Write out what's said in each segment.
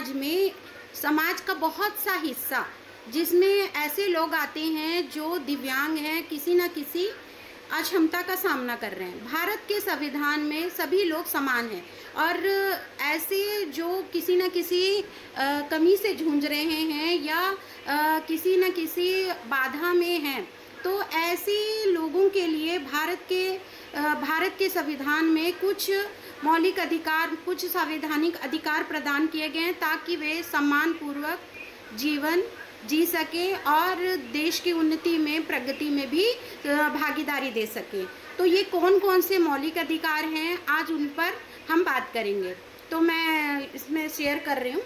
समाज का बहुत सा हिस्सा जिसमें ऐसे लोग आते हैं जो दिव्यांग हैं, किसी न किसी अक्षमता का सामना कर रहे हैं। भारत के संविधान में सभी लोग समान हैं और ऐसे जो किसी न किसी कमी से जूझ रहे हैं या किसी न किसी बाधा में हैं, तो ऐसे लोगों के लिए भारत के संविधान में कुछ मौलिक अधिकार, कुछ संवैधानिक अधिकार प्रदान किए गए हैं ताकि वे सम्मानपूर्वक जीवन जी सके और देश की उन्नति में, प्रगति में भी भागीदारी दे सके। तो ये कौन कौन से मौलिक अधिकार हैं, आज उन पर हम बात करेंगे। तो मैं इसमें शेयर कर रही हूँ।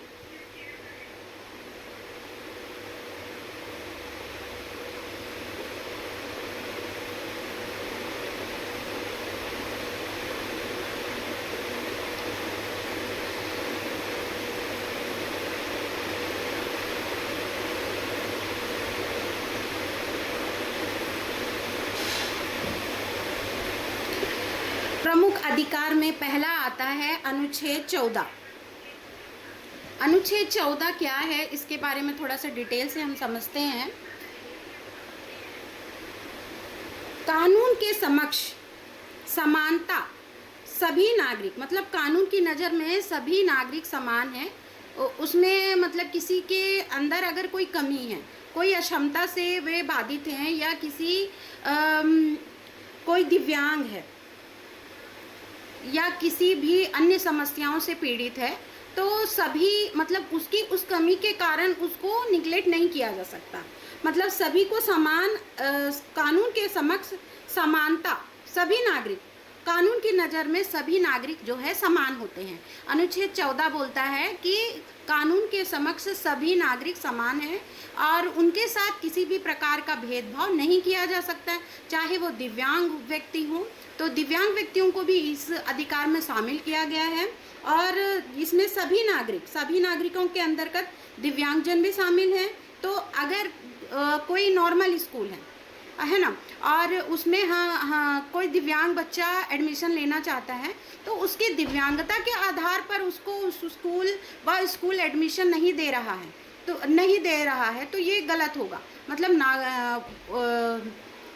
प्रमुख अधिकार में पहला आता है अनुच्छेद 14। अनुच्छेद 14 क्या है, इसके बारे में थोड़ा सा डिटेल से हम समझते हैं। कानून के समक्ष समानता, सभी नागरिक, मतलब कानून की नज़र में सभी नागरिक समान हैं। उसमें मतलब किसी के अंदर अगर कोई कमी है, कोई अक्षमता से वे बाधित हैं या कोई दिव्यांग है या किसी भी अन्य समस्याओं से पीड़ित है, तो सभी मतलब उसकी उस कमी के कारण उसको निगलेक्ट नहीं किया जा सकता। मतलब सभी को समान, कानून के समक्ष समानता, सभी नागरिक, कानून की नज़र में सभी नागरिक जो है समान होते हैं। अनुच्छेद 14 बोलता है कि कानून के समक्ष सभी नागरिक समान हैं और उनके साथ किसी भी प्रकार का भेदभाव नहीं किया जा सकता, चाहे वो दिव्यांग व्यक्ति हो। तो दिव्यांग व्यक्तियों को भी इस अधिकार में शामिल किया गया है और इसमें सभी नागरिकों के अंतर्गत दिव्यांगजन भी शामिल हैं। तो अगर कोई नॉर्मल स्कूल है ना, और उसमें हाँ कोई दिव्यांग बच्चा एडमिशन लेना चाहता है, तो उसकी दिव्यांगता के आधार पर उसको उस स्कूल एडमिशन नहीं दे रहा है, तो ये गलत होगा। मतलब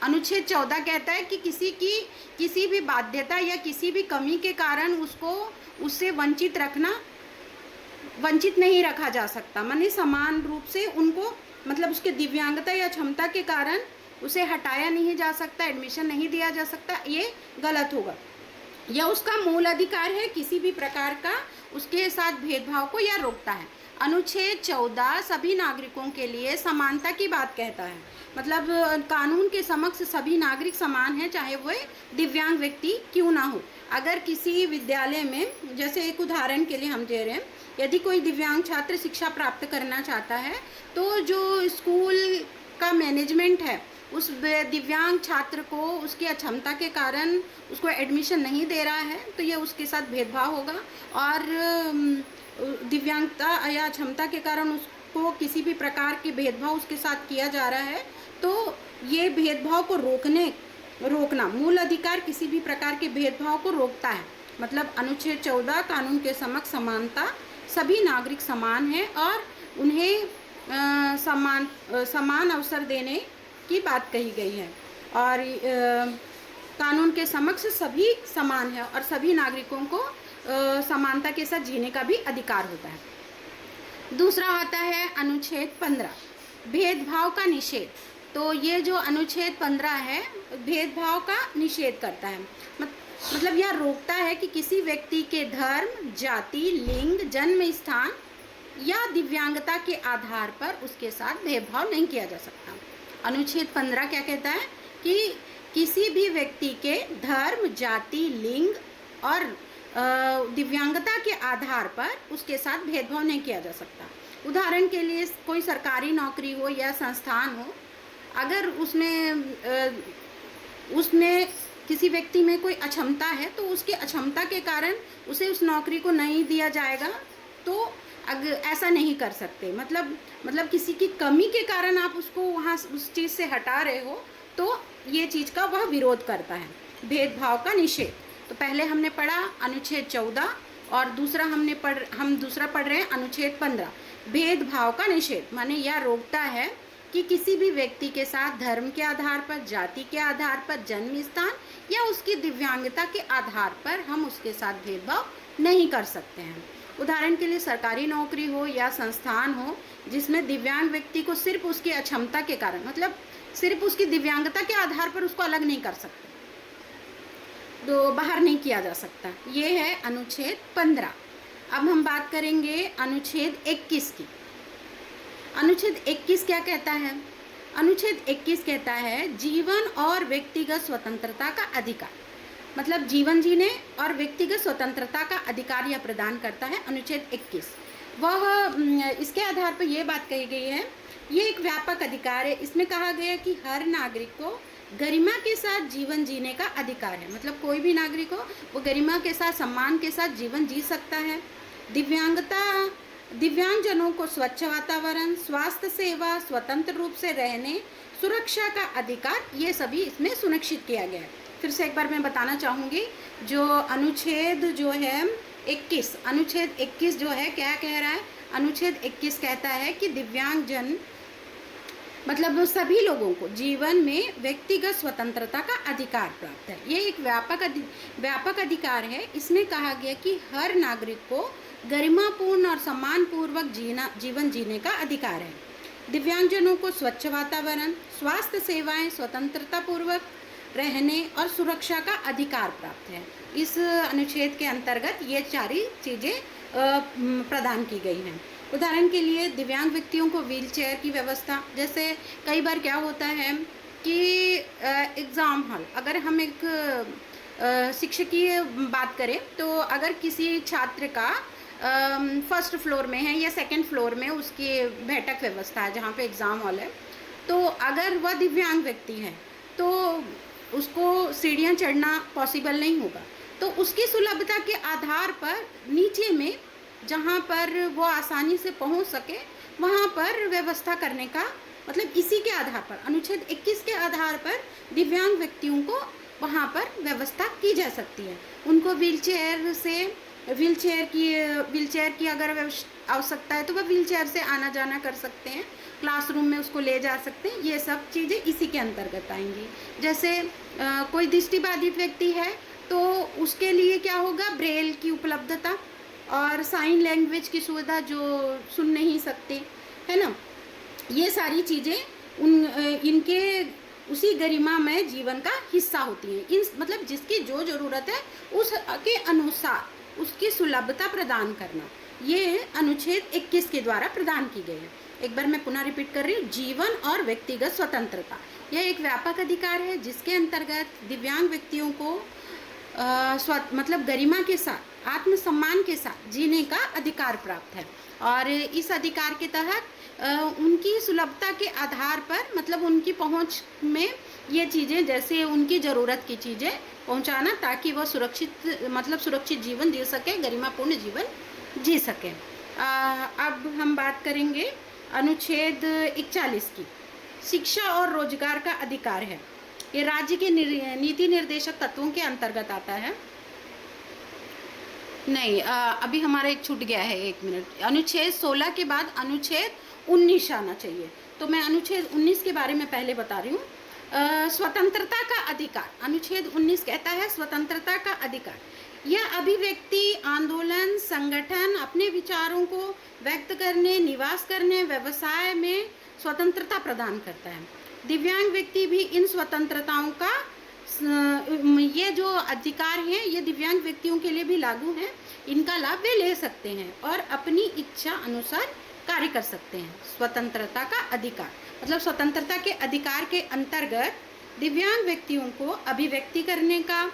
अनुच्छेद 14 कहता है कि किसी भी बाध्यता या किसी भी कमी के कारण उससे वंचित नहीं रखा जा सकता। माने समान रूप से उनको, मतलब उसके दिव्यांगता या क्षमता के कारण उसे हटाया नहीं जा सकता, एडमिशन नहीं दिया जा सकता, ये गलत होगा। या उसका मूल अधिकार है किसी भी प्रकार का उसके साथ भेदभाव को या रोकता है। अनुच्छेद 14 सभी नागरिकों के लिए समानता की बात कहता है। मतलब कानून के समक्ष सभी नागरिक समान हैं, चाहे वह दिव्यांग व्यक्ति क्यों ना हो। अगर किसी विद्यालय में, जैसे एक उदाहरण के लिए हम दे रहे हैं, यदि कोई दिव्यांग छात्र शिक्षा प्राप्त करना चाहता है, तो जो स्कूल का मैनेजमेंट है उस दिव्यांग छात्र को उसकी अक्षमता के कारण उसको एडमिशन नहीं दे रहा है, तो ये उसके साथ भेदभाव होगा। और दिव्यांगता या क्षमता के कारण उसको किसी भी प्रकार के भेदभाव उसके साथ किया जा रहा है, तो ये भेदभाव को रोकना, मूल अधिकार किसी भी प्रकार के भेदभाव को रोकता है। मतलब अनुच्छेद 14 कानून के समक्ष समानता, सभी नागरिक समान हैं और उन्हें समान अवसर देने की बात कही गई है। और कानून के समक्ष सभी समान है और सभी नागरिकों को समानता के साथ जीने का भी अधिकार होता है। दूसरा आता है अनुच्छेद 15, भेदभाव का निषेध। तो ये जो अनुच्छेद 15 है, भेदभाव का निषेध करता है। मतलब यह रोकता है कि किसी व्यक्ति के धर्म, जाति, लिंग, जन्म स्थान या दिव्यांगता के आधार पर उसके साथ भेदभाव नहीं किया जा सकता। अनुच्छेद 15 क्या कहता है कि किसी भी व्यक्ति के धर्म, जाति, लिंग और दिव्यांगता के आधार पर उसके साथ भेदभाव नहीं किया जा सकता। उदाहरण के लिए कोई सरकारी नौकरी हो या संस्थान हो, अगर उसमें किसी व्यक्ति में कोई अक्षमता है, तो उसकी अक्षमता के कारण उसे उस नौकरी को नहीं दिया जाएगा, तो ऐसा नहीं कर सकते। मतलब किसी की कमी के कारण आप उसको वहाँ उस चीज़ से हटा रहे हो, तो ये चीज़ का वह विरोध करता है, भेदभाव का निषेध। तो पहले हमने पढ़ा अनुच्छेद 14 और दूसरा हम दूसरा पढ़ रहे हैं अनुच्छेद 15, भेदभाव का निषेध। माने यह रोकता है कि किसी भी व्यक्ति के साथ धर्म के आधार पर, जाति के आधार पर, जन्म स्थान या उसकी दिव्यांगता के आधार पर हम उसके साथ भेदभाव नहीं कर सकते हैं। उदाहरण के लिए सरकारी नौकरी हो या संस्थान हो जिसमें दिव्यांग व्यक्ति को सिर्फ उसकी अक्षमता के कारण, मतलब सिर्फ उसकी दिव्यांगता के आधार पर उसको अलग नहीं कर सकते, तो बाहर नहीं किया जा सकता। ये है अनुच्छेद 15। अब हम बात करेंगे अनुच्छेद 21 की। अनुच्छेद 21 क्या कहता है? अनुच्छेद 21 कहता है जीवन और व्यक्तिगत स्वतंत्रता का अधिकार, मतलब जीवन जीने और व्यक्तिगत स्वतंत्रता का अधिकार यह प्रदान करता है अनुच्छेद 21। वह इसके आधार पर यह बात कही गई है, ये एक व्यापक अधिकार है। इसमें कहा गया कि हर नागरिक को गरिमा के साथ जीवन जीने का अधिकार है, मतलब कोई भी नागरिक हो वो गरिमा के साथ, सम्मान के साथ जीवन जी सकता है। दिव्यांगजनों को स्वच्छ वातावरण, स्वास्थ्य सेवा, स्वतंत्र रूप से रहने, सुरक्षा का अधिकार, ये सभी इसमें सुनिश्चित किया गया है। फिर से एक बार मैं बताना चाहूँगी, जो अनुच्छेद जो है 21, अनुच्छेद 21 जो है क्या कह रहा है? अनुच्छेद 21 कहता है कि दिव्यांगजन मतलब सभी लोगों को जीवन में व्यक्तिगत स्वतंत्रता का अधिकार प्राप्त है। ये एक व्यापक अधिकार है। इसमें कहा गया कि हर नागरिक को गरिमापूर्ण और सम्मानपूर्वक जीवन जीने का अधिकार है। दिव्यांगजनों को स्वच्छ वातावरण, स्वास्थ्य सेवाएं, स्वतंत्रता पूर्वक रहने और सुरक्षा का अधिकार प्राप्त है। इस अनुच्छेद के अंतर्गत ये सारी चीज़ें प्रदान की गई हैं। उदाहरण के लिए दिव्यांग व्यक्तियों को व्हीलचेयर की व्यवस्था, जैसे कई बार क्या होता है कि एग्ज़ाम हॉल, अगर हम एक शिक्षक की बात करें तो अगर किसी छात्र का फर्स्ट फ्लोर में है या सेकंड फ्लोर में उसकी बैठक व्यवस्था है जहाँ पे एग्ज़ाम हॉल है, तो अगर वह दिव्यांग व्यक्ति है तो उसको सीढ़ियाँ चढ़ना पॉसिबल नहीं होगा, तो उसकी सुलभता के आधार पर नीचे में जहाँ पर वो आसानी से पहुँच सके वहाँ पर व्यवस्था करने का, मतलब इसी के आधार पर, अनुच्छेद 21 के आधार पर दिव्यांग व्यक्तियों को वहाँ पर व्यवस्था की जा सकती है। उनको व्हीलचेयर की अगर आवश्यकता है तो वह व्हीलचेयर से आना जाना कर सकते हैं, क्लासरूम में उसको ले जा सकते हैं। ये सब चीज़ें इसी के अंतर्गत आएंगी। जैसे कोई दृष्टिबाधित व्यक्ति है तो उसके लिए क्या होगा, ब्रेल की उपलब्धता और साइन लैंग्वेज की सुविधा, जो सुन नहीं सकते, है ना, ये सारी चीज़ें इनके उसी गरिमा में जीवन का हिस्सा होती हैं। इन मतलब जिसकी जो ज़रूरत है उसके अनुसार उसकी सुलभता प्रदान करना, ये अनुच्छेद 21 के द्वारा प्रदान की गई है। एक बार मैं पुनः रिपीट कर रही हूँ, जीवन और व्यक्तिगत स्वतंत्रता यह एक व्यापक अधिकार है जिसके अंतर्गत दिव्यांग व्यक्तियों को मतलब गरिमा के साथ, आत्मसम्मान के साथ जीने का अधिकार प्राप्त है। और इस अधिकार के तहत उनकी सुलभता के आधार पर, मतलब उनकी पहुंच में ये चीज़ें, जैसे उनकी ज़रूरत की चीज़ें पहुंचाना, ताकि वह सुरक्षित जीवन जी सके, गरिमापूर्ण जीवन जी सके। अब हम बात करेंगे अनुच्छेद 41 की। शिक्षा और रोजगार का अधिकार है। ये राज्य के नीति निर्देशक तत्वों के अंतर्गत आता है। नहीं, अभी हमारा एक छूट गया है, 1 मिनट। अनुच्छेद 16 के बाद अनुच्छेद 19 आना चाहिए, तो मैं अनुच्छेद 19 के बारे में पहले बता रही हूँ। स्वतंत्रता का अधिकार, अनुच्छेद 19 कहता है स्वतंत्रता का अधिकार। यह अभिव्यक्ति, आंदोलन, संगठन, अपने विचारों को व्यक्त करने, निवास करने, व्यवसाय में स्वतंत्रता प्रदान करता है। दिव्यांग व्यक्ति भी इन स्वतंत्रताओं का, ये जो अधिकार हैं ये दिव्यांग व्यक्तियों के लिए भी लागू हैं, इनका लाभ वे ले सकते हैं और अपनी इच्छा अनुसार कार्य कर सकते हैं। स्वतंत्रता का अधिकार मतलब स्वतंत्रता के अधिकार के अंतर्गत दिव्यांग व्यक्तियों को अभिव्यक्ति करने का,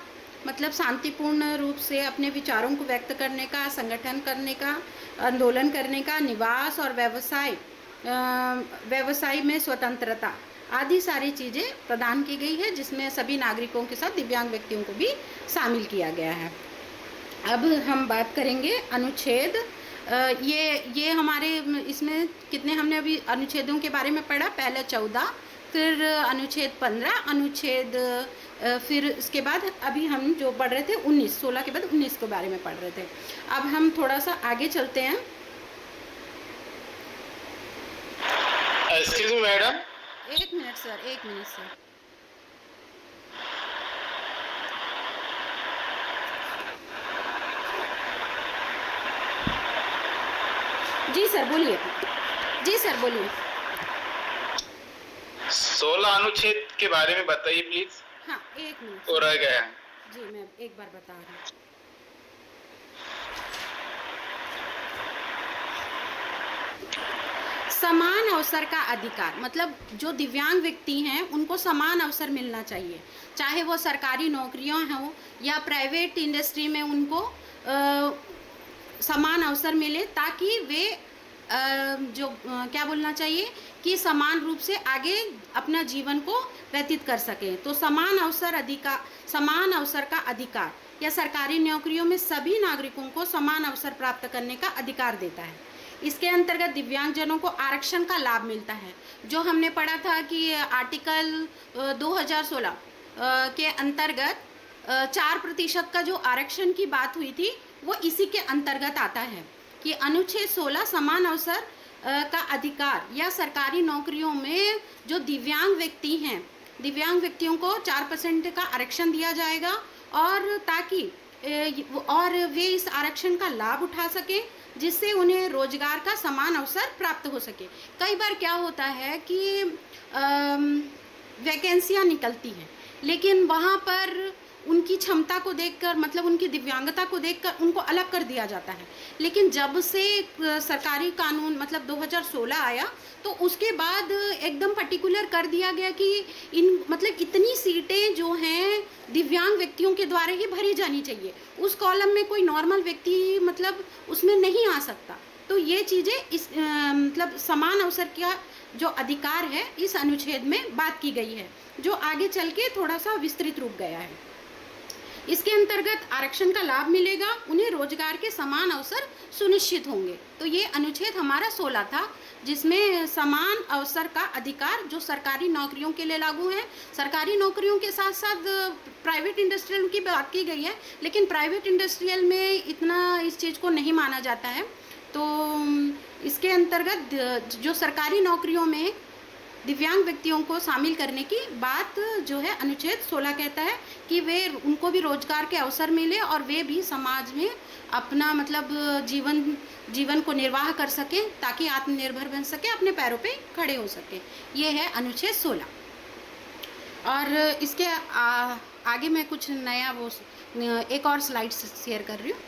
मतलब शांतिपूर्ण रूप से अपने विचारों को व्यक्त करने का, संगठन करने का, आंदोलन करने का, निवास और व्यवसाय में स्वतंत्रता आदि सारी चीज़ें प्रदान की गई है, जिसमें सभी नागरिकों के साथ दिव्यांग व्यक्तियों को भी शामिल किया गया है। अब हम बात करेंगे अनुच्छेद, ये हमारे इसमें कितने हमने अभी अनुच्छेदों के बारे में पढ़ा, पहले 14, फिर अनुच्छेद 15, अनुच्छेद फिर इसके बाद अभी हम जो पढ़ रहे थे 19, 16 के बाद 19 के बारे में पढ़ रहे थे। अब हम थोड़ा सा आगे चलते हैं। Excuse me madam, 1 minute sir, 1 minute sir. जी सर बोलिए। जी सर बोलिए। 16 अनुच्छेद के बारे में बताइए प्लीज। हाँ 1 मिनट वो रह गया है। जी मैं एक बार बता रही हूँ। समान अवसर का अधिकार मतलब जो दिव्यांग व्यक्ति हैं उनको समान अवसर मिलना चाहिए, चाहे वो सरकारी नौकरियां हों या प्राइवेट इंडस्ट्री में उनको समान अवसर मिले, ताकि वे क्या बोलना चाहिए कि समान रूप से आगे अपना जीवन को व्यतीत कर सकें। तो समान अवसर का अधिकार या सरकारी नौकरियों में सभी नागरिकों को समान अवसर प्राप्त करने का अधिकार देता है। इसके अंतर्गत दिव्यांगजनों को आरक्षण का लाभ मिलता है। जो हमने पढ़ा था कि आर्टिकल 2016 के अंतर्गत 4% का जो आरक्षण की बात हुई थी वो इसी के अंतर्गत आता है कि अनुच्छेद 16 समान अवसर का अधिकार या सरकारी नौकरियों में जो दिव्यांग व्यक्ति हैं, दिव्यांग व्यक्तियों को 4% का आरक्षण दिया जाएगा और ताकि वे इस आरक्षण का लाभ उठा सकें, जिससे उन्हें रोजगार का समान अवसर प्राप्त हो सके। कई बार क्या होता है कि वैकेंसियां निकलती हैं, लेकिन वहाँ पर उनकी क्षमता को देखकर मतलब उनकी दिव्यांगता को देखकर उनको अलग कर दिया जाता है। लेकिन जब से सरकारी कानून मतलब 2016 आया तो उसके बाद एकदम पर्टिकुलर कर दिया गया कि मतलब इतनी सीटें जो हैं दिव्यांग व्यक्तियों के द्वारा ही भरी जानी चाहिए। उस कॉलम में कोई नॉर्मल व्यक्ति मतलब उसमें नहीं आ सकता। तो ये चीज़ें इस मतलब समान अवसर का जो अधिकार है इस अनुच्छेद में बात की गई है, जो आगे चल के थोड़ा सा विस्तृत रूप गया है। इसके अंतर्गत आरक्षण का लाभ मिलेगा, उन्हें रोजगार के समान अवसर सुनिश्चित होंगे। तो ये अनुच्छेद हमारा 16 था, जिसमें समान अवसर का अधिकार जो सरकारी नौकरियों के लिए लागू है। सरकारी नौकरियों के साथ साथ प्राइवेट इंडस्ट्रियल की बात की गई है, लेकिन प्राइवेट इंडस्ट्रियल में इतना इस चीज़ को नहीं माना जाता है। तो इसके अंतर्गत जो सरकारी नौकरियों में दिव्यांग व्यक्तियों को शामिल करने की बात जो है अनुच्छेद 16 कहता है कि वे उनको भी रोजगार के अवसर मिले और वे भी समाज में अपना मतलब जीवन को निर्वाह कर सकें, ताकि आत्मनिर्भर बन सके, अपने पैरों पे खड़े हो सके। ये है अनुच्छेद 16। और इसके आगे मैं कुछ नया एक और स्लाइड शेयर कर रही हूँ।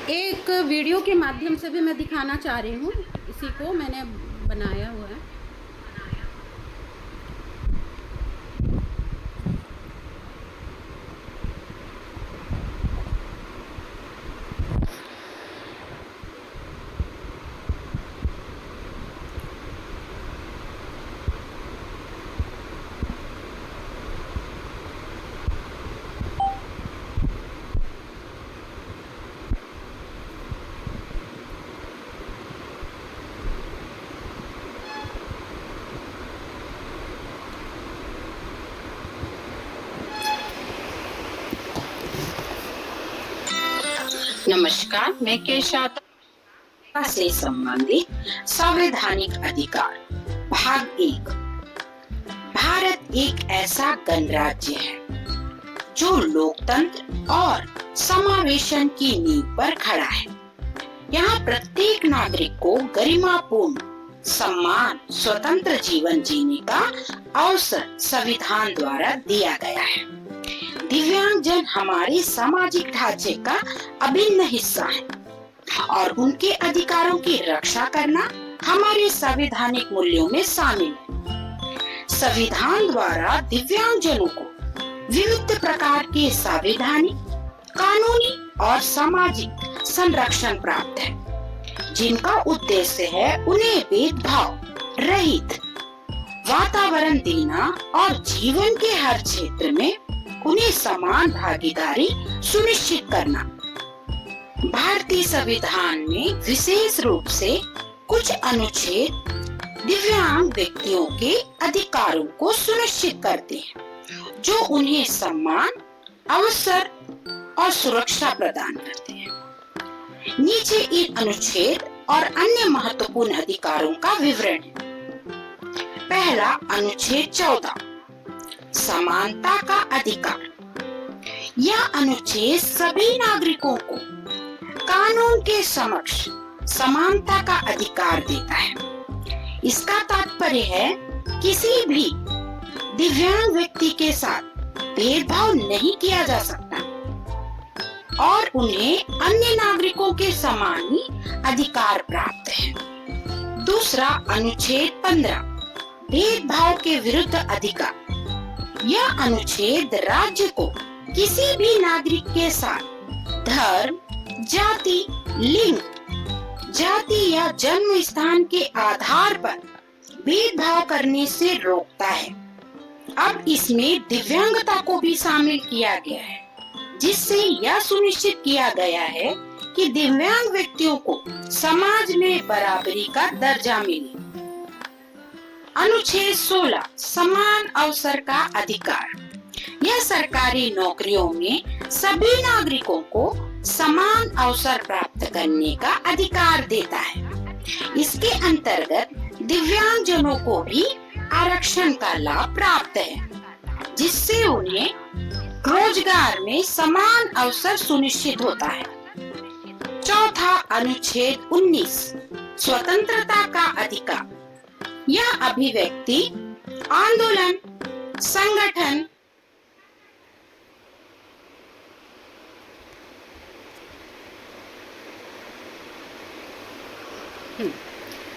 एक वीडियो के माध्यम से भी मैं दिखाना चाह रही हूँ, इसी को मैंने बनाया हुआ है। नमस्कार, मैं केशव से संबंधित संवैधानिक अधिकार भाग 1। भारत एक ऐसा गणराज्य है जो लोकतंत्र और समावेशन की नींव पर खड़ा है। यहाँ प्रत्येक नागरिक को गरिमापूर्ण, सम्मान, स्वतंत्र जीवन जीने का अवसर संविधान द्वारा दिया गया है। दिव्यांगजन हमारे सामाजिक ढांचे का अभिन्न हिस्सा है और उनके अधिकारों की रक्षा करना हमारे संवैधानिक मूल्यों में शामिल है। संविधान द्वारा दिव्यांगजनों को विविध प्रकार के संवैधानिक, कानूनी और सामाजिक संरक्षण प्राप्त है, जिनका उद्देश्य है उन्हें भेदभाव रहित वातावरण देना और जीवन के हर क्षेत्र में उन्हें समान भागीदारी सुनिश्चित करना। भारतीय संविधान में विशेष रूप से कुछ अनुच्छेद दिव्यांग व्यक्तियों के अधिकारों को सुनिश्चित करते हैं, जो उन्हें सम्मान, अवसर और सुरक्षा प्रदान करते हैं। नीचे इन अनुच्छेद और अन्य महत्वपूर्ण अधिकारों का विवरण है। पहला अनुच्छेद 14, समानता का अधिकार। यह अनुच्छेद सभी नागरिकों को कानून के समक्ष समानता का अधिकार देता है। इसका तात्पर्य है किसी भी दिव्यांग व्यक्ति के साथ भेदभाव नहीं किया जा सकता और उन्हें अन्य नागरिकों के समान ही अधिकार प्राप्त है। दूसरा अनुच्छेद 15, भेदभाव के विरुद्ध अधिकार। यह अनुच्छेद राज्य को किसी भी नागरिक के साथ धर्म, जाति, लिंग, जाति या जन्म स्थान के आधार पर भेदभाव करने से रोकता है। अब इसमें दिव्यांगता को भी शामिल किया गया है, जिससे यह सुनिश्चित किया गया है कि दिव्यांग व्यक्तियों को समाज में बराबरी का दर्जा मिले। अनुच्छेद 16, समान अवसर का अधिकार। यह सरकारी नौकरियों में सभी नागरिकों को समान अवसर प्राप्त करने का अधिकार देता है। इसके अंतर्गत दिव्यांग जनों को भी आरक्षण का लाभ प्राप्त है, जिससे उन्हें रोजगार में समान अवसर सुनिश्चित होता है। चौथा अनुच्छेद 19, स्वतंत्रता का अधिकार। यह अभिव्यक्ति, आंदोलन, संगठन,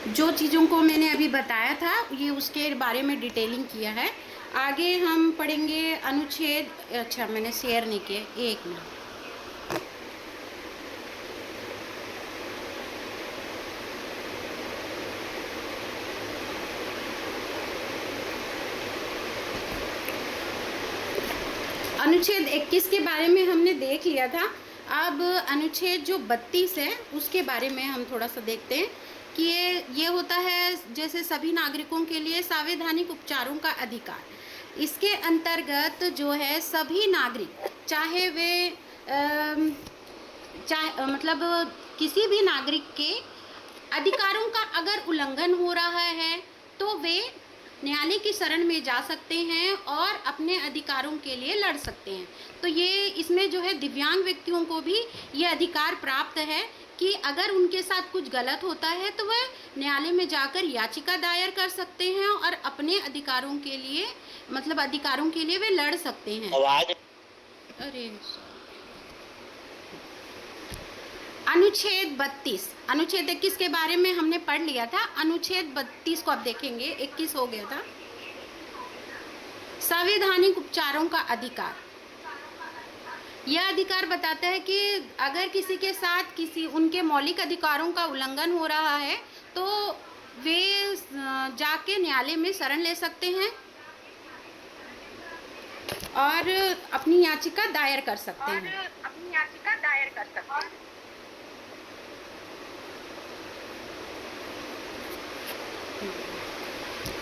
जो चीज़ों को मैंने अभी बताया था ये उसके बारे में डिटेलिंग किया है। आगे हम पढ़ेंगे अनुच्छेद, अच्छा मैंने शेयर नहीं किया, एक मिनट। अनुच्छेद 21 के बारे में हमने देख लिया था। अब अनुच्छेद जो 32 है उसके बारे में हम थोड़ा सा देखते हैं कि ये होता है जैसे सभी नागरिकों के लिए संवैधानिक उपचारों का अधिकार। इसके अंतर्गत जो है सभी नागरिक, चाहे वे मतलब किसी भी नागरिक के अधिकारों का अगर उल्लंघन हो रहा है तो वे न्यायालय की शरण में जा सकते हैं और अपने अधिकारों के लिए लड़ सकते हैं। तो ये इसमें जो है दिव्यांग व्यक्तियों को भी ये अधिकार प्राप्त है कि अगर उनके साथ कुछ गलत होता है तो वह न्यायालय में जाकर याचिका दायर कर सकते हैं और अपने अधिकारों के लिए, मतलब अधिकारों के लिए वे लड़ सकते हैं। अरे अनुच्छेद 32, अनुच्छेद 21 के बारे में हमने पढ़ लिया था। अनुच्छेद 32 को अब देखेंगे, 21 हो गया था। संवैधानिक उपचारों का अधिकार। यह अधिकार बताता है कि अगर किसी के साथ किसी उनके मौलिक अधिकारों का उल्लंघन हो रहा है तो वे जाके न्यायालय में शरण ले सकते हैं और अपनी याचिका दायर कर सकते हैं।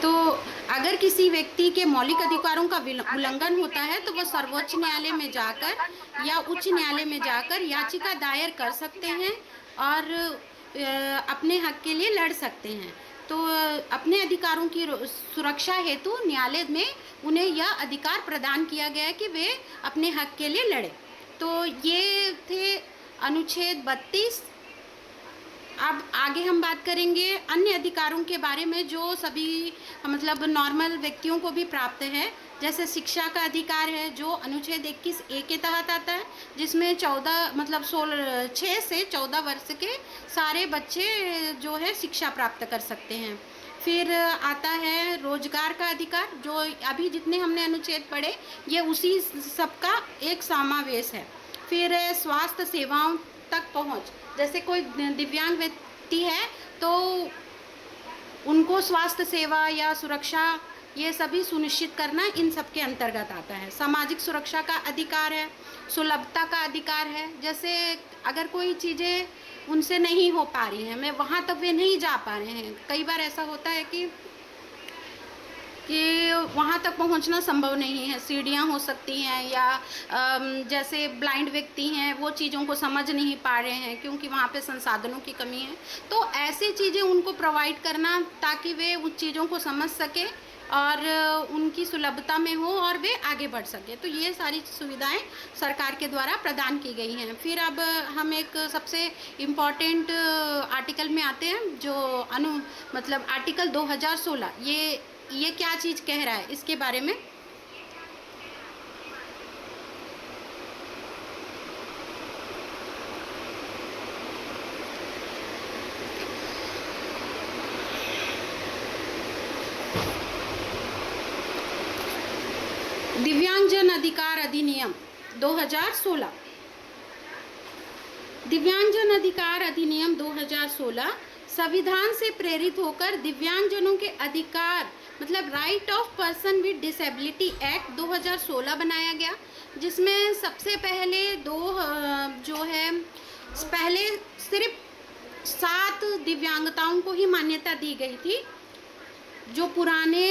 तो अगर किसी व्यक्ति के मौलिक अधिकारों का उल्लंघन होता है तो वह सर्वोच्च न्यायालय में जाकर या उच्च न्यायालय में जाकर याचिका दायर कर सकते हैं और अपने हक के लिए लड़ सकते हैं। तो अपने अधिकारों की सुरक्षा हेतु न्यायालय में उन्हें यह अधिकार प्रदान किया गया है कि वे अपने हक के लिए लड़े। तो ये थे अनुच्छेद 32। अब आगे हम बात करेंगे अन्य अधिकारों के बारे में जो सभी मतलब नॉर्मल व्यक्तियों को भी प्राप्त है। जैसे शिक्षा का अधिकार है जो अनुच्छेद 21A के तहत आता है, जिसमें 6 से 14 वर्ष के सारे बच्चे जो है शिक्षा प्राप्त कर सकते हैं। फिर आता है रोजगार का अधिकार, जो अभी जितने हमने अनुच्छेद पढ़े ये उसी सबका एक समावेश है। फिर स्वास्थ्य सेवाओं तक पहुंच, जैसे कोई दिव्यांग व्यक्ति है तो उनको स्वास्थ्य सेवा या सुरक्षा ये सभी सुनिश्चित करना इन सब के अंतर्गत आता है। सामाजिक सुरक्षा का अधिकार है, सुलभता का अधिकार है। जैसे अगर कोई चीज़ें उनसे नहीं हो पा रही हैं, मैं वहाँ तक वे नहीं जा पा रहे हैं, कई बार ऐसा होता है कि वहाँ तक पहुँचना संभव नहीं है। सीढ़ियाँ हो सकती हैं या जैसे ब्लाइंड व्यक्ति हैं, वो चीज़ों को समझ नहीं पा रहे हैं क्योंकि वहाँ पे संसाधनों की कमी है। तो ऐसी चीज़ें उनको प्रोवाइड करना ताकि वे उन चीज़ों को समझ सकें और उनकी सुलभता में हो और वे आगे बढ़ सकें। तो ये सारी सुविधाएं सरकार के द्वारा प्रदान की गई हैं। फिर अब हम एक सबसे इम्पॉर्टेंट आर्टिकल में आते हैं, जो मतलब आर्टिकल 2016, ये क्या चीज़ कह रहा है इसके बारे में। दिव्यांगजन अधिकार अधिनियम 2016। दिव्यांगजन अधिकार अधिनियम 2016 संविधान से प्रेरित होकर दिव्यांगजनों के अधिकार मतलब right of person with disability act 2016 बनाया गया, जिसमें सबसे पहले पहले सिर्फ 7 दिव्यांगताओं को ही मान्यता दी गई थी। जो पुराने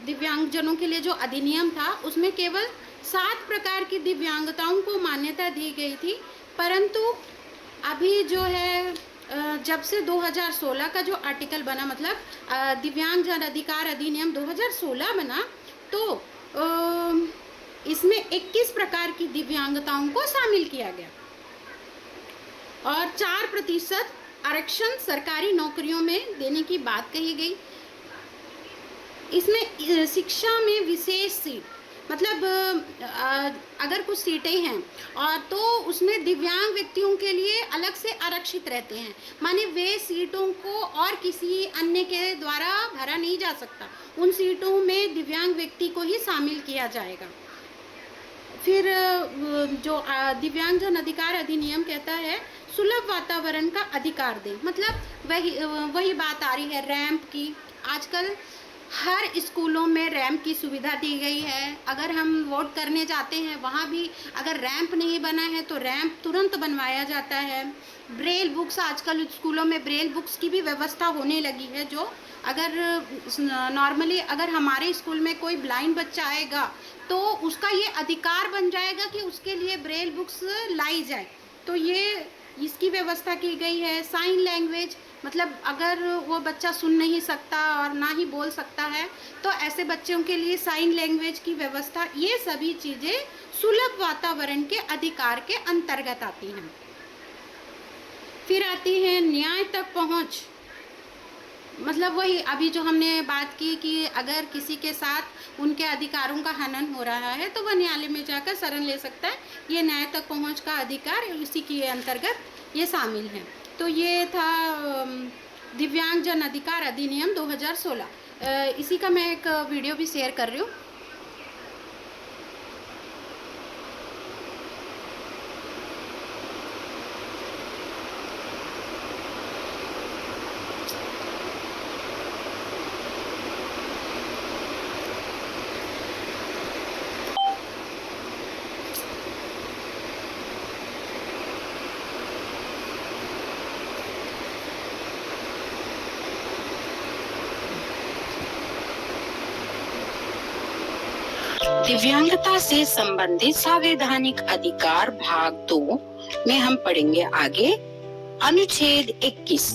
दिव्यांगजनों के लिए जो अधिनियम था उसमें केवल 7 प्रकार की दिव्यांगताओं को मान्यता दी गई थी, परंतु अभी जो है जब से 2016 का जो आर्टिकल बना, मतलब दिव्यांगजन अधिकार अधिनियम 2016 बना, तो इसमें 21 प्रकार की दिव्यांगताओं को शामिल किया गया और 4% आरक्षण सरकारी नौकरियों में देने की बात कही गई। इसमें शिक्षा में विशेष सीट, मतलब अगर कुछ सीटें हैं और तो उसमें दिव्यांग व्यक्तियों के लिए अलग से आरक्षित रहते हैं, माने वे सीटों को और किसी अन्य के द्वारा भरा नहीं जा सकता, उन सीटों में दिव्यांग व्यक्ति को ही शामिल किया जाएगा। फिर जो दिव्यांगजन अधिकार अधिनियम कहता है सुलभ वातावरण का अधिकार दे, मतलब वही बात आ रही है रैंप की। आजकल हर स्कूलों में रैंप की सुविधा दी गई है। अगर हम वोट करने जाते हैं वहाँ भी अगर रैंप नहीं बना है तो रैंप तुरंत बनवाया जाता है। ब्रेल बुक्स, आजकल स्कूलों में ब्रेल बुक्स की भी व्यवस्था होने लगी है, जो अगर नॉर्मली अगर हमारे स्कूल में कोई ब्लाइंड बच्चा आएगा तो उसका ये अधिकार बन जाएगा कि उसके लिए ब्रेल बुक्स लाई जाए। तो ये इसकी व्यवस्था की गई है। साइन लैंग्वेज, मतलब अगर वो बच्चा सुन नहीं सकता और ना ही बोल सकता है तो ऐसे बच्चों के लिए साइन लैंग्वेज की व्यवस्था, ये सभी चीज़ें सुलभ वातावरण के अधिकार के अंतर्गत आती हैं। फिर आती है न्याय तक पहुंच, मतलब वही अभी जो हमने बात की कि अगर किसी के साथ उनके अधिकारों का हनन हो रहा है तो वह न्यायालय में जाकर शरण ले सकता है। ये न्याय तक पहुंच का अधिकार इसी के अंतर्गत ये शामिल है। तो ये था दिव्यांगजन अधिकार अधिनियम 2016। इसी का मैं एक वीडियो भी शेयर कर रही हूँ। दिव्यांगता से संबंधित संवैधानिक अधिकार भाग 2 में हम पढ़ेंगे आगे। अनुच्छेद 21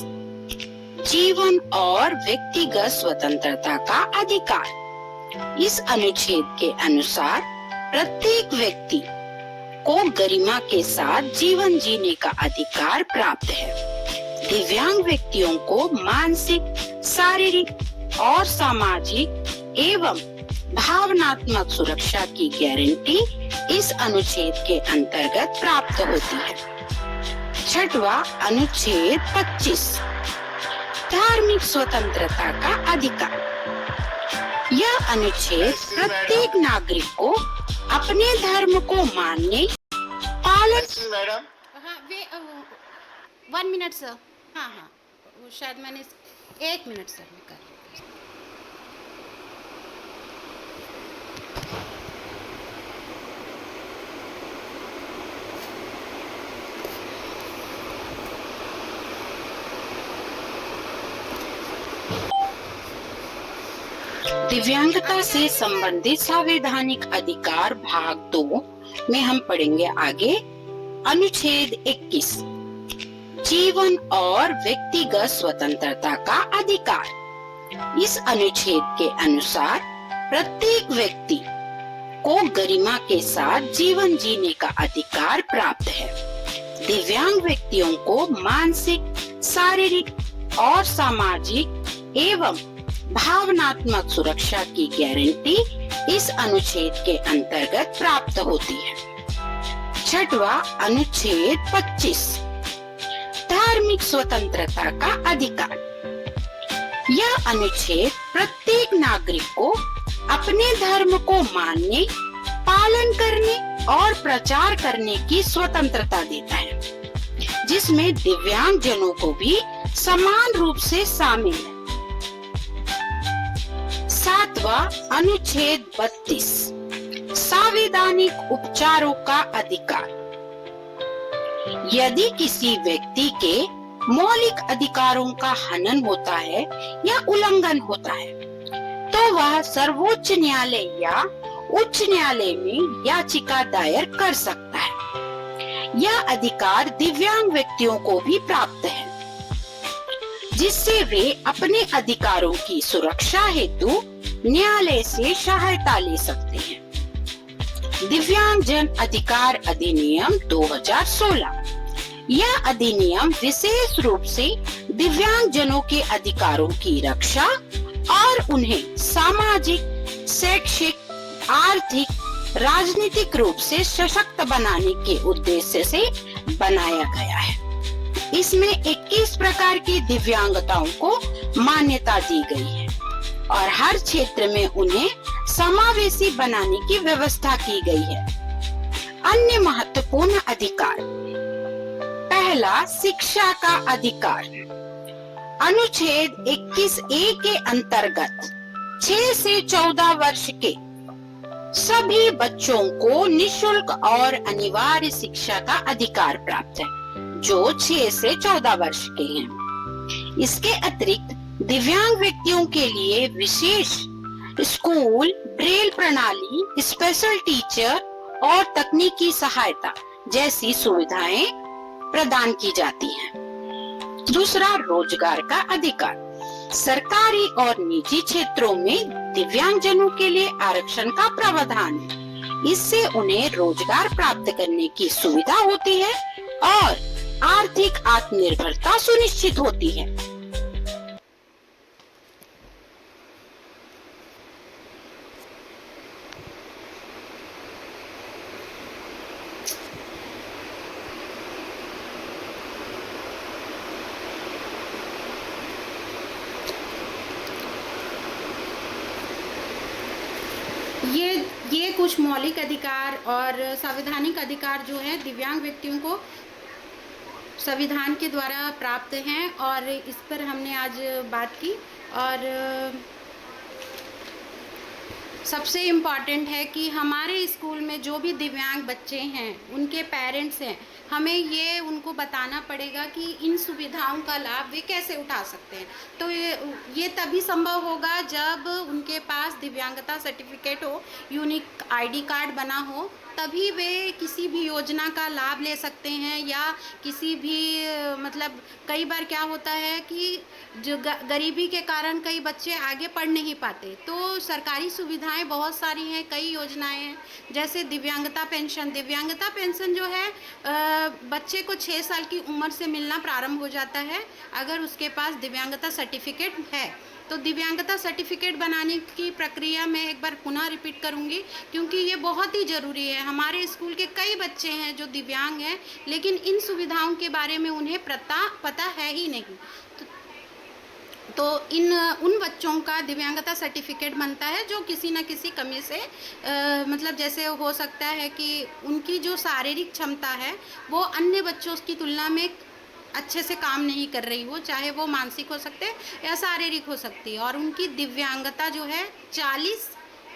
जीवन और व्यक्तिगत स्वतंत्रता का अधिकार। इस अनुच्छेद के अनुसार प्रत्येक व्यक्ति को गरिमा के साथ जीवन जीने का अधिकार प्राप्त है। दिव्यांग व्यक्तियों को मानसिक, शारीरिक और सामाजिक एवं भावनात्मक सुरक्षा की गारंटी इस अनुच्छेद के अंतर्गत प्राप्त होती है। 6वां अनुच्छेद 25 धार्मिक स्वतंत्रता का अधिकार। यह अनुच्छेद प्रत्येक नागरिक को अपने धर्म को मानने, पालन। मैडम, हाँ वे 1 मिनट सर। हाँ, वो शायद मैंने 1 मिनट सर में कर। दिव्यांगता से संबंधित संवैधानिक अधिकार भाग 2 में हम पढ़ेंगे आगे अनुच्छेद 21 जीवन और व्यक्तिगत स्वतंत्रता का अधिकार। इस अनुच्छेद के अनुसार प्रत्येक व्यक्ति को गरिमा के साथ जीवन जीने का अधिकार प्राप्त है। दिव्यांग व्यक्तियों को मानसिक, शारीरिक और सामाजिक एवं भावनात्मक सुरक्षा की गारंटी इस अनुच्छेद के अंतर्गत प्राप्त होती है। छठवा अनुच्छेद 25 धार्मिक स्वतंत्रता का अधिकार। यह अनुच्छेद प्रत्येक नागरिक को अपने धर्म को मानने, पालन करने और प्रचार करने की स्वतंत्रता देता है, जिसमें दिव्यांग जनों को भी समान रूप से शामिल है। सातवां अनुच्छेद 32 संवैधानिक उपचारों का अधिकार। यदि किसी व्यक्ति के मौलिक अधिकारों का हनन होता है या उल्लंघन होता है, तो वह सर्वोच्च न्यायालय या उच्च न्यायालय में याचिका दायर कर सकता है। यह अधिकार दिव्यांग व्यक्तियों को भी प्राप्त है, जिससे वे अपने अधिकारों की सुरक्षा हेतु न्यायालय से सहायता ले सकते हैं। दिव्यांग जन अधिकार अधिनियम 2016। यह अधिनियम विशेष रूप से दिव्यांग जनों के अधिकारों की रक्षा और उन्हें सामाजिक, शैक्षिक, आर्थिक, राजनीतिक रूप से सशक्त बनाने के उद्देश्य से बनाया गया है। इसमें 21 प्रकार की दिव्यांगताओं को मान्यता दी गई है और हर क्षेत्र में उन्हें समावेशी बनाने की व्यवस्था की गई है। अन्य महत्वपूर्ण अधिकार। पहला, शिक्षा का अधिकार। अनुच्छेद 21A के अंतर्गत 6 से 14 वर्ष के सभी बच्चों को निशुल्क और अनिवार्य शिक्षा का अधिकार प्राप्त है, जो 6 से 14 वर्ष के हैं। इसके अतिरिक्त दिव्यांग व्यक्तियों के लिए विशेष स्कूल, ब्रेल प्रणाली, स्पेशल टीचर और तकनीकी सहायता जैसी सुविधाएं प्रदान की जाती हैं। दूसरा, रोजगार का अधिकार। सरकारी और निजी क्षेत्रों में दिव्यांगजनों के लिए आरक्षण का प्रावधान है। इससे उन्हें रोजगार प्राप्त करने की सुविधा होती है और आर्थिक आत्मनिर्भरता सुनिश्चित होती है। ये कुछ मौलिक अधिकार और संवैधानिक अधिकार जो है दिव्यांग व्यक्तियों को संविधान के द्वारा प्राप्त हैं और इस पर हमने आज बात की। और सबसे इम्पॉर्टेंट है कि हमारे स्कूल में जो भी दिव्यांग बच्चे हैं, उनके पेरेंट्स हैं, हमें ये उनको बताना पड़ेगा कि इन सुविधाओं का लाभ वे कैसे उठा सकते हैं। तो ये तभी संभव होगा जब उनके पास दिव्यांगता सर्टिफिकेट हो, यूनिक आईडी कार्ड बना हो, तभी वे किसी भी योजना का लाभ ले सकते हैं। या किसी भी मतलब कई बार क्या होता है कि जो गरीबी के कारण कई बच्चे आगे पढ़ नहीं पाते, तो सरकारी सुविधाएं बहुत सारी हैं, कई योजनाएं हैं, जैसे दिव्यांगता पेंशन। दिव्यांगता पेंशन जो है बच्चे को 6 साल की उम्र से मिलना प्रारंभ हो जाता है अगर उसके पास दिव्यांगता सर्टिफिकेट है। तो दिव्यांगता सर्टिफिकेट बनाने की प्रक्रिया मैं एक बार पुनः रिपीट करूंगी, क्योंकि ये बहुत ही ज़रूरी है। हमारे स्कूल के कई बच्चे हैं जो दिव्यांग हैं, लेकिन इन सुविधाओं के बारे में उन्हें पता है ही नहीं। तो उन बच्चों का दिव्यांगता सर्टिफिकेट बनता है जो किसी न किसी कमी से मतलब जैसे हो सकता है कि उनकी जो शारीरिक क्षमता है वो अन्य बच्चों की तुलना में अच्छे से काम नहीं कर रही हो, चाहे वो मानसिक हो सकते या शारीरिक हो सकती है, और उनकी दिव्यांगता जो है 40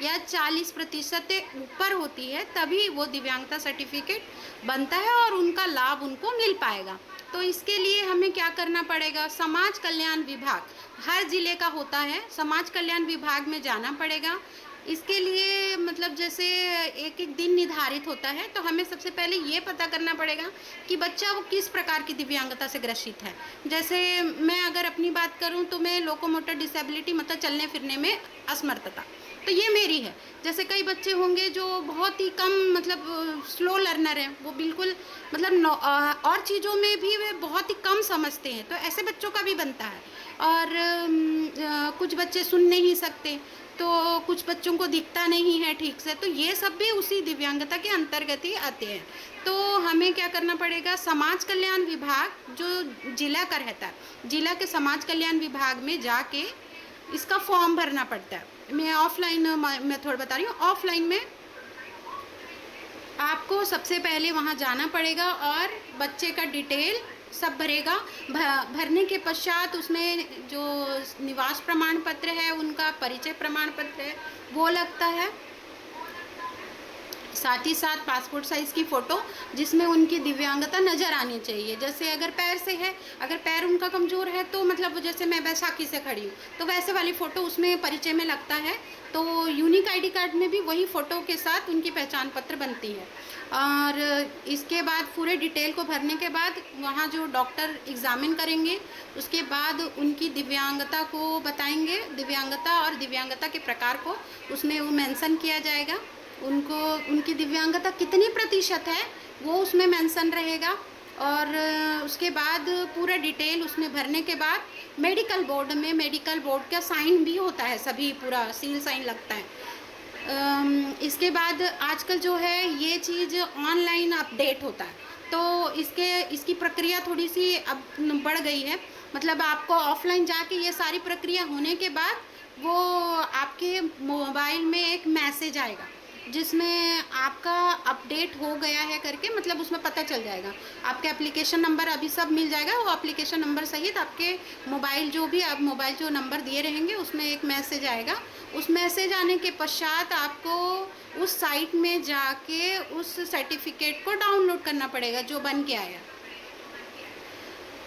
या 40% से ऊपर होती है तभी वो दिव्यांगता सर्टिफिकेट बनता है और उनका लाभ उनको मिल पाएगा। तो इसके लिए हमें क्या करना पड़ेगा, समाज कल्याण विभाग हर ज़िले का होता है, समाज कल्याण विभाग में जाना पड़ेगा। इसके लिए मतलब जैसे एक एक दिन निर्धारित होता है, तो हमें सबसे पहले ये पता करना पड़ेगा कि बच्चा वो किस प्रकार की दिव्यांगता से ग्रसित है। जैसे मैं अगर अपनी बात करूं तो मैं लोकोमोटर डिसेबिलिटी मतलब चलने फिरने में असमर्थता, तो ये मेरी है। जैसे कई बच्चे होंगे जो बहुत ही कम मतलब स्लो लर्नर हैं, वो बिल्कुल मतलब और चीज़ों में भी वे बहुत ही कम समझते हैं, तो ऐसे बच्चों का भी बनता है। और कुछ बच्चे सुन नहीं सकते, तो कुछ बच्चों को दिखता नहीं है ठीक से, तो ये सब भी उसी दिव्यांगता के अंतर्गत ही आते हैं। तो हमें क्या करना पड़ेगा, समाज कल्याण विभाग जो जिला का रहता है, जिला के समाज कल्याण विभाग में जाके इसका फॉर्म भरना पड़ता है। मैं ऑफलाइन मेथड बता रही हूँ। ऑफलाइन में आपको सबसे पहले वहाँ जाना पड़ेगा और बच्चे का डिटेल सब भरेगा। भरने के पश्चात उसमें जो निवास प्रमाण पत्र है, उनका परिचय प्रमाण पत्र है, वो लगता है। साथ ही साथ पासपोर्ट साइज़ की फ़ोटो जिसमें उनकी दिव्यांगता नज़र आनी चाहिए। जैसे अगर पैर से है, अगर पैर उनका कमज़ोर है तो मतलब जैसे मैं बैसाखी से खड़ी हूँ तो वैसे वाली फ़ोटो उसमें परिचय में लगता है। तो यूनिक आईडी कार्ड में भी वही फ़ोटो के साथ उनकी पहचान पत्र बनती है। और इसके बाद पूरे डिटेल को भरने के बाद वहाँ जो डॉक्टर एग्ज़ामिन करेंगे, उसके बाद उनकी दिव्यांगता को बताएंगे, दिव्यांगता और दिव्यांगता के प्रकार को उसमें वो मेंशन किया जाएगा। उनको उनकी दिव्यांगता कितनी प्रतिशत है वो उसमें मेंशन रहेगा। और उसके बाद पूरा डिटेल उसमें भरने के बाद मेडिकल बोर्ड में, मेडिकल बोर्ड का साइन भी होता है, सभी पूरा सील साइन लगता है। इसके बाद आजकल जो है ये चीज़ ऑनलाइन अपडेट होता है, तो इसकी प्रक्रिया थोड़ी सी अब बढ़ गई है। मतलब आपको ऑफलाइन जाके ये सारी प्रक्रिया होने के बाद वो आपके मोबाइल में एक मैसेज आएगा जिसमें आपका अपडेट हो गया है करके, मतलब उसमें पता चल जाएगा। आपके एप्लीकेशन नंबर अभी सब मिल जाएगा, वो एप्लीकेशन नंबर सहित आपके मोबाइल जो भी आप मोबाइल जो नंबर दिए रहेंगे उसमें एक मैसेज आएगा। उस मैसेज आने के पश्चात आपको उस साइट में जाके उस सर्टिफिकेट को डाउनलोड करना पड़ेगा जो बन के आया।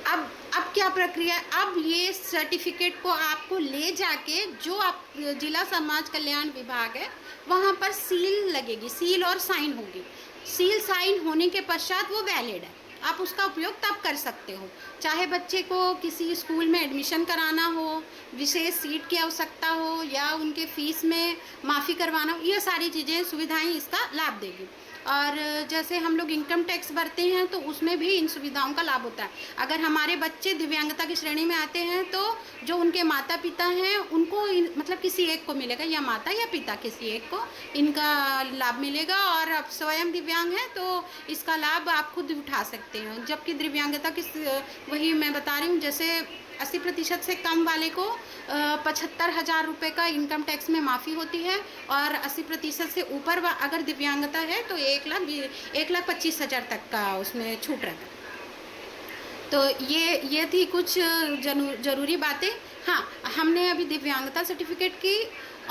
अब क्या प्रक्रिया, अब ये सर्टिफिकेट को आपको ले जाके जो आप जिला समाज कल्याण विभाग है वहाँ पर सील लगेगी, सील और साइन होगी। सील साइन होने के पश्चात वो वैलिड है, आप उसका उपयोग तब कर सकते हो। चाहे बच्चे को किसी स्कूल में एडमिशन कराना हो, विशेष सीट की आवश्यकता हो, या उनके फीस में माफ़ी करवाना हो, ये सारी चीज़ें सुविधाएं इसका लाभ देगी। और जैसे हम लोग इनकम टैक्स भरते हैं तो उसमें भी इन सुविधाओं का लाभ होता है। अगर हमारे बच्चे दिव्यांगता की श्रेणी में आते हैं तो जो उनके माता पिता हैं उनको मतलब किसी एक को मिलेगा, या माता या पिता किसी एक को इनका लाभ मिलेगा। और अब स्वयं दिव्यांग हैं तो इसका लाभ आप खुद उठा सकते हैं। जबकि दिव्यांगता की वही मैं बता रही हूँ, जैसे 80% से कम वाले को 75,000 रुपये का इनकम टैक्स में माफ़ी होती है, और 80% से ऊपर अगर दिव्यांगता है तो 1,25,000 तक का उसमें छूट रहता है। तो ये थी कुछ ज़रूरी बातें। हाँ, हमने अभी दिव्यांगता सर्टिफिकेट की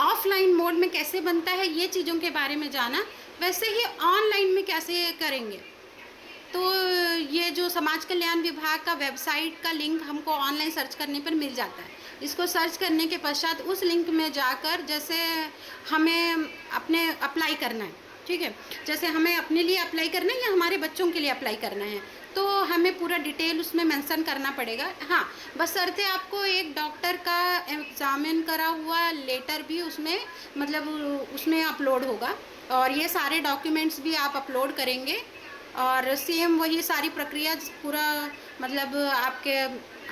ऑफलाइन मोड में कैसे बनता है ये चीज़ों के बारे में जाना, वैसे ही ऑनलाइन में कैसे करेंगे। तो ये जो समाज कल्याण विभाग का वेबसाइट का लिंक हमको ऑनलाइन सर्च करने पर मिल जाता है। इसको सर्च करने के पश्चात उस लिंक में जाकर जैसे हमें अपने अप्लाई करना है, ठीक है, जैसे हमें अपने लिए अप्लाई करना है या हमारे बच्चों के लिए अप्लाई करना है, तो हमें पूरा डिटेल उसमें मेंशन करना पड़ेगा। हाँ, बशर्ते आपको एक डॉक्टर का एग्जामिन करा हुआ लेटर भी उसमें मतलब उसमें अपलोड होगा, और ये सारे डॉक्यूमेंट्स भी आप अपलोड करेंगे। और सेम वही सारी प्रक्रिया पूरा मतलब आपके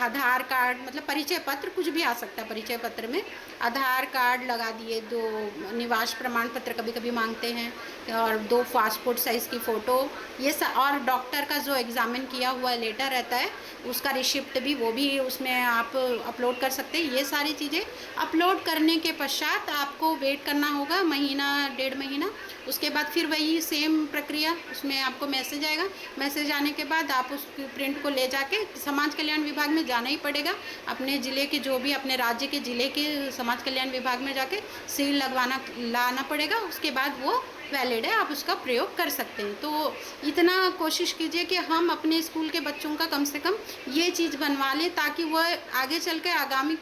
आधार कार्ड मतलब परिचय पत्र कुछ भी आ सकता है। परिचय पत्र में आधार कार्ड लगा दिए, 2 निवास प्रमाण पत्र कभी कभी मांगते हैं, और 2 पासपोर्ट साइज़ की फ़ोटो, ये और डॉक्टर का जो एग्ज़ामिन किया हुआ लेटर रहता है उसका रिसिप्ट भी, वो भी उसमें आप अपलोड कर सकते हैं। ये सारी चीज़ें अपलोड करने के पश्चात आपको वेट करना होगा महीना 1.5 महीना। उसके बाद फिर वही सेम प्रक्रिया, उसमें आपको मैसेज आएगा। मैसेज आने के बाद आप उस प्रिंट को ले जाके समाज कल्याण विभाग में जाना ही पड़ेगा। अपने ज़िले के जो भी अपने राज्य के ज़िले के समाज कल्याण विभाग में जाके सील लाना पड़ेगा, उसके बाद वो वैलिड है, आप उसका प्रयोग कर सकते हैं। तो इतना कोशिश कीजिए कि हम अपने स्कूल के बच्चों का कम से कम ये चीज़ बनवा लें, ताकि वह आगे चल के आगामी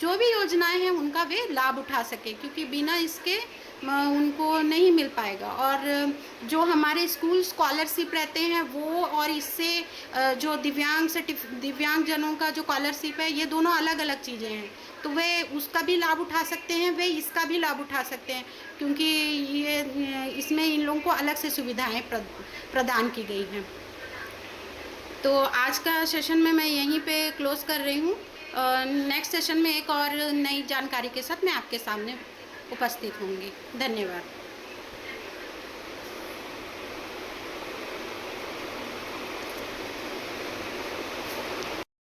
जो भी योजनाएं हैं उनका वे लाभ उठा सके, क्योंकि बिना इसके उनको नहीं मिल पाएगा। और जो हमारे स्कूल स्कॉलरशिप रहते हैं वो, और इससे जो दिव्यांगजनों का जो स्कॉलरशिप है, ये दोनों अलग अलग चीज़ें हैं। तो वे उसका भी लाभ उठा सकते हैं, वे इसका भी लाभ उठा सकते हैं, क्योंकि ये इसमें इन लोगों को अलग से सुविधाएं प्रदान की गई हैं। तो आज का सेशन में मैं यहीं पे क्लोज़ कर रही हूँ। नेक्स्ट सेशन में एक और नई जानकारी के साथ मैं आपके सामने उपस्थित होंगी। धन्यवाद।